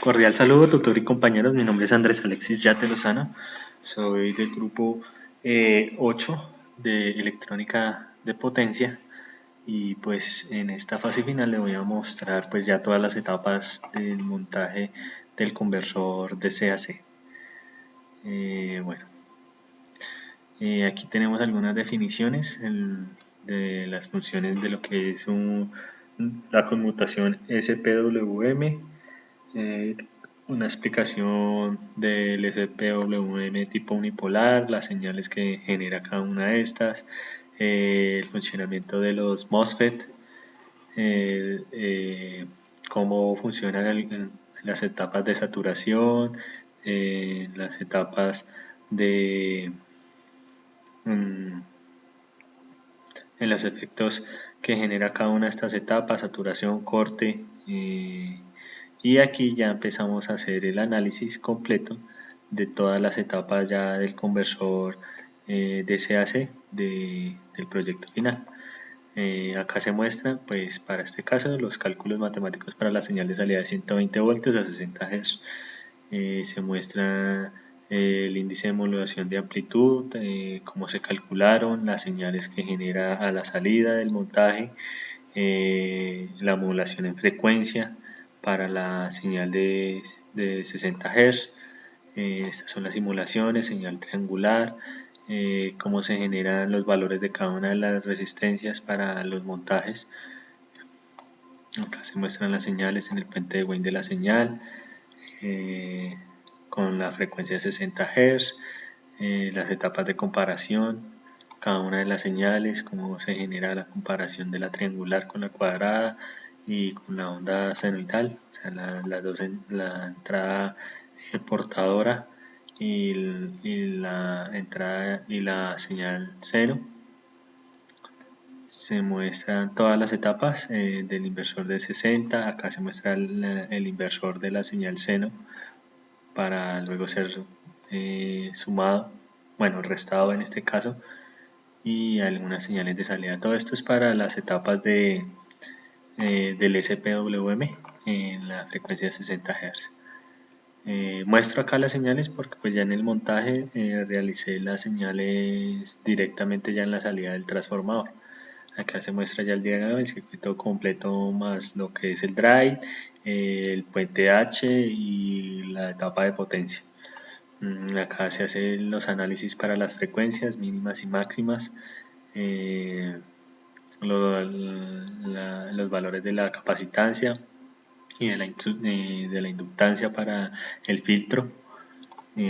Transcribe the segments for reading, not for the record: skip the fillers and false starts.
Cordial saludo, tutor y compañeros. Mi nombre es Andrés Alexis Yate Lozano. Soy del grupo 8 de electrónica de potencia. Y pues en esta fase final le voy a mostrar pues ya todas las etapas del montaje del conversor de CAC. Bueno, aquí tenemos algunas definiciones de las funciones de lo que es la conmutación SPWM, una explicación del SPWM tipo unipolar, las señales que genera cada una de estas, el funcionamiento de los MOSFET, cómo funcionan en las etapas de saturación, las etapas de en los efectos que genera cada una de estas etapas, saturación, corte, y aquí ya empezamos a hacer el análisis completo de todas las etapas ya del conversor de CAC del proyecto final. Acá se muestra, pues para este caso, los cálculos matemáticos para la señal de salida de 120 voltios a 60 Hz. Se muestra el índice de modulación de amplitud, cómo se calcularon, las señales que genera a la salida del montaje, la modulación en frecuencia para la señal de 60 Hz. Estas son las simulaciones, señal triangular, cómo se generan los valores de cada una de las resistencias para los montajes. Acá se muestran las señales en el puente de Wayne de la señal, con la frecuencia de 60 Hz, las etapas de comparación, cada una de las señales, cómo se genera la comparación de la triangular con la cuadrada y con la onda senoidal, o sea, la entrada portadora y la entrada y la señal seno. Se muestran todas las etapas del inversor de 60, acá se muestra el inversor de la señal seno para luego ser sumado, bueno, restado en este caso, y algunas señales de salida. Todo esto es para las etapas del SPWM en la frecuencia de 60 Hz. Muestro acá las señales porque pues ya en el montaje realicé las señales directamente ya en la salida del transformador. Acá se muestra ya el diagrama, el circuito completo más lo que es el drive, el puente H y la etapa de potencia. Acá se hacen los análisis para las frecuencias mínimas y máximas, los valores de la capacitancia y de la inductancia para el filtro.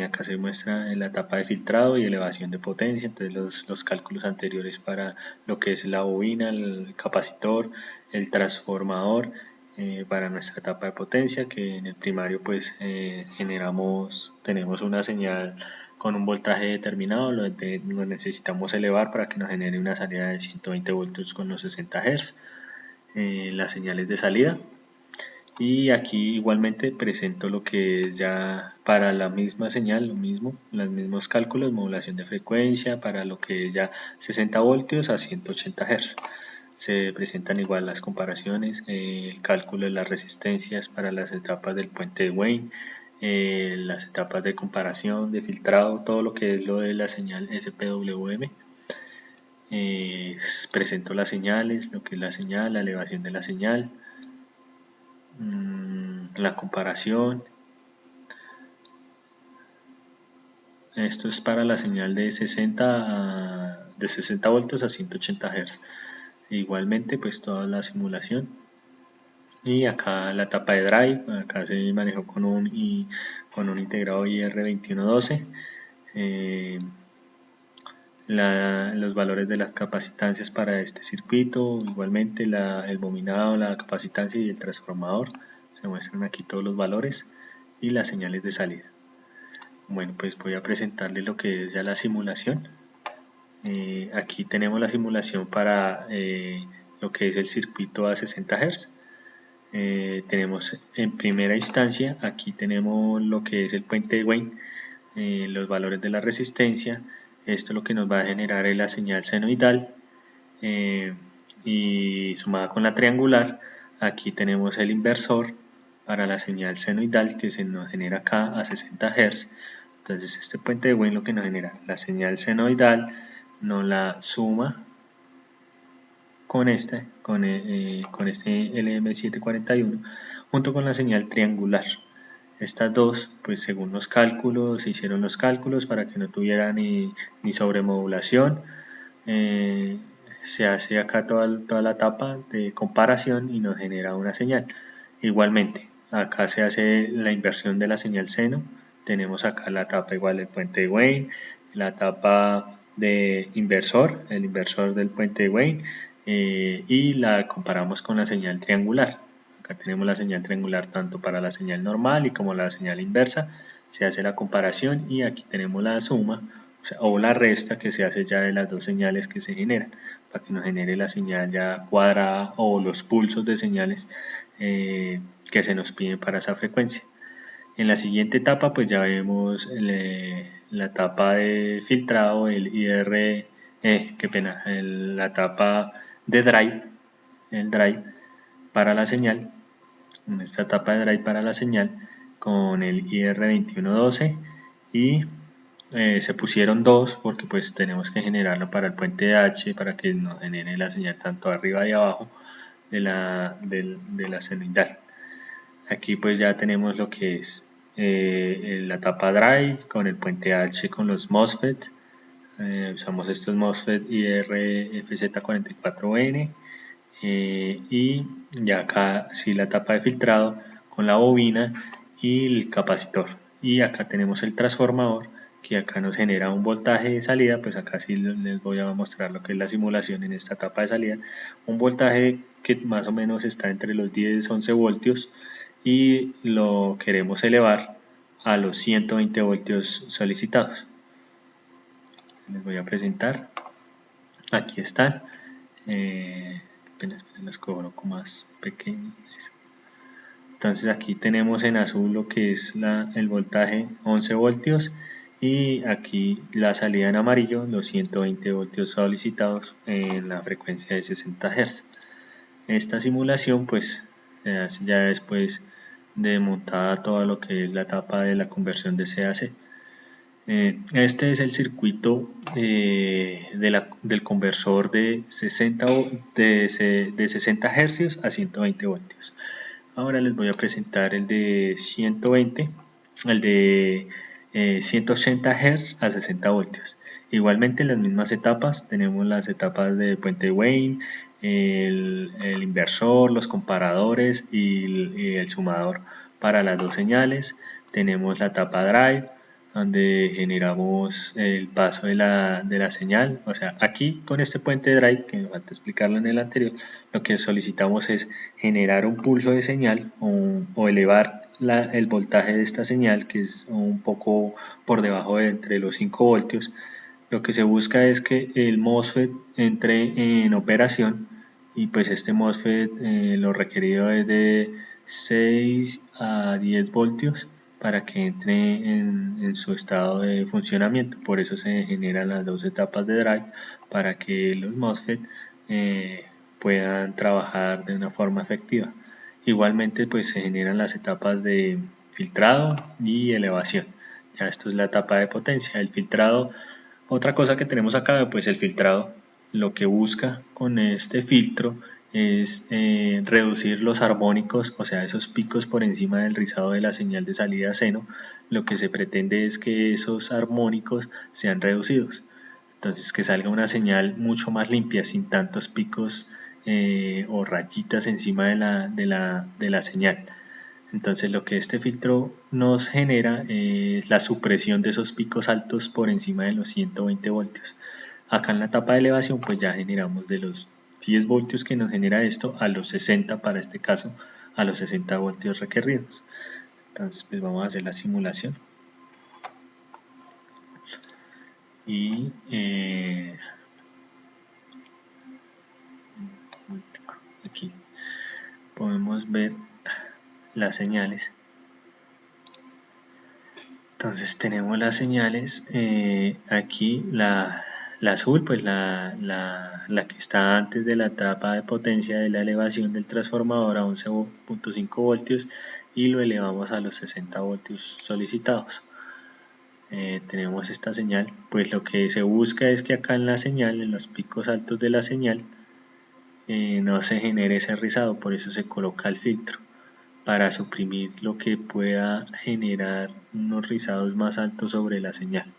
Acá se muestra la etapa de filtrado y elevación de potencia, entonces los cálculos anteriores para lo que es la bobina, el capacitor, el transformador, para nuestra etapa de potencia, que en el primario pues tenemos una señal con un voltaje determinado, lo necesitamos elevar para que nos genere una salida de 120 voltios con los 60 Hz. Las señales de salida, y aquí igualmente presento lo que es ya para la misma señal, lo mismo, los mismos cálculos, modulación de frecuencia para lo que es ya 60 voltios a 180 Hz. Se presentan igual las comparaciones, el cálculo de las resistencias para las etapas del puente de Wayne, las etapas de comparación, de filtrado, todo lo que es lo de la señal SPWM. Presento las señales, lo que es la señal, la elevación de la señal, la comparación. Esto es para la señal de 60 voltios a 180 Hz. Igualmente pues toda la simulación, y acá la etapa de drive, acá se manejó con un integrado IR2112, los valores de las capacitancias para este circuito, igualmente el bobinado, la capacitancia y el transformador, se muestran aquí todos los valores y las señales de salida. Bueno, pues voy a presentarles lo que es ya la simulación. Aquí tenemos la simulación para lo que es el circuito a 60 Hz. Tenemos en primera instancia, aquí tenemos lo que es el puente de Wayne, los valores de la resistencia. Esto lo que nos va a generar es la señal senoidal, y sumada con la triangular. Aquí tenemos el inversor para la señal senoidal que se nos genera acá a 60 Hz. Entonces este puente de Wayne lo que nos genera la señal senoidal nos la suma con este LM741 junto con la señal triangular. Estas dos, pues según los cálculos, se hicieron los cálculos para que no tuviera ni sobremodulación. Se hace acá toda la etapa de comparación y nos genera una señal. Igualmente, acá se hace la inversión de la señal seno. Tenemos acá la etapa igual del puente de Wayne, la etapa de inversor, el inversor del puente de Wayne, y la comparamos con la señal triangular. Acá tenemos la señal triangular tanto para la señal normal y como la señal inversa. Se hace la comparación y aquí tenemos la suma o la resta que se hace ya de las dos señales que se generan para que nos genere la señal ya cuadrada o los pulsos de señales que se nos piden para esa frecuencia. En la siguiente etapa pues ya vemos la etapa de filtrado, el IR, la etapa de drive, el drive para la señal, en esta etapa de drive para la señal con el IR2112 y se pusieron dos porque pues tenemos que generarlo para el puente de H para que nos genere la señal tanto arriba y abajo de la senoidal. Aquí pues ya tenemos lo que es la etapa drive con el puente H con los MOSFET. Usamos estos MOSFET IRFZ44N y ya acá sí la etapa de filtrado con la bobina y el capacitor. Y acá tenemos el transformador que acá nos genera un voltaje de salida, pues acá sí les voy a mostrar lo que es la simulación en esta etapa de salida, un voltaje que más o menos está entre los 10-11 voltios y lo queremos elevar a los 120 voltios solicitados. Les voy a presentar, aquí están, las coloco más pequeñas. Entonces aquí tenemos en azul lo que es el voltaje 11 voltios y aquí la salida en amarillo los 120 voltios solicitados en la frecuencia de 60 Hz. Esta simulación pues se hace ya después de montada todo lo que es la etapa de la conversión de C a C. Este es el circuito del conversor de 60 Hz a 120 voltios. Ahora les voy a presentar el de 120, el de 180 Hz a 60 voltios. Igualmente en las mismas etapas, tenemos las etapas de puente de Wayne, el inversor, los comparadores y el sumador para las dos señales. Tenemos la etapa drive, donde generamos el paso de la señal. O sea, aquí con este puente de drive, que me falta explicarlo en el anterior, lo que solicitamos es generar un pulso de señal o elevar el voltaje de esta señal, que es un poco por debajo de entre los 5 voltios. Lo que se busca es que el MOSFET entre en operación y pues este MOSFET lo requerido es de 6 a 10 voltios para que entre en su estado de funcionamiento. Por eso se generan las dos etapas de drive para que los MOSFET puedan trabajar de una forma efectiva. Igualmente pues se generan las etapas de filtrado y elevación. Ya esto es la etapa de potencia. El filtrado, otra cosa que tenemos acá, pues el filtrado lo que busca con este filtro es reducir los armónicos, o sea, esos picos por encima del rizado de la señal de salida seno. Lo que se pretende es que esos armónicos sean reducidos. Entonces que salga una señal mucho más limpia, sin tantos picos o rayitas encima de la señal. Entonces lo que este filtro nos genera es la supresión de esos picos altos por encima de los 120 voltios. Acá en la etapa de elevación pues ya generamos de los 10 voltios que nos genera esto a los 60 para este caso, a los 60 voltios requeridos. Entonces pues vamos a hacer la simulación. Y aquí podemos ver las señales. Entonces tenemos las señales, aquí la azul, pues la que está antes de la etapa de potencia de la elevación del transformador a 11.5 voltios y lo elevamos a los 60 voltios solicitados. Tenemos esta señal, pues lo que se busca es que acá en la señal, en los picos altos de la señal, no se genere ese rizado, por eso se coloca el filtro, para suprimir lo que pueda generar unos rizados más altos sobre la señal.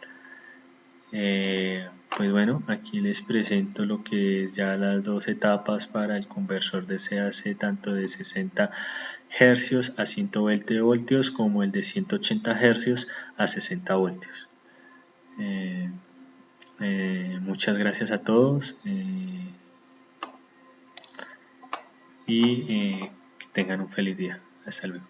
Pues bueno, aquí les presento lo que es ya las dos etapas para el conversor de CAC, tanto de 60 Hz a 120 voltios como el de 180 Hz a 60 voltios. Muchas gracias a todos y que tengan un feliz día. Hasta luego.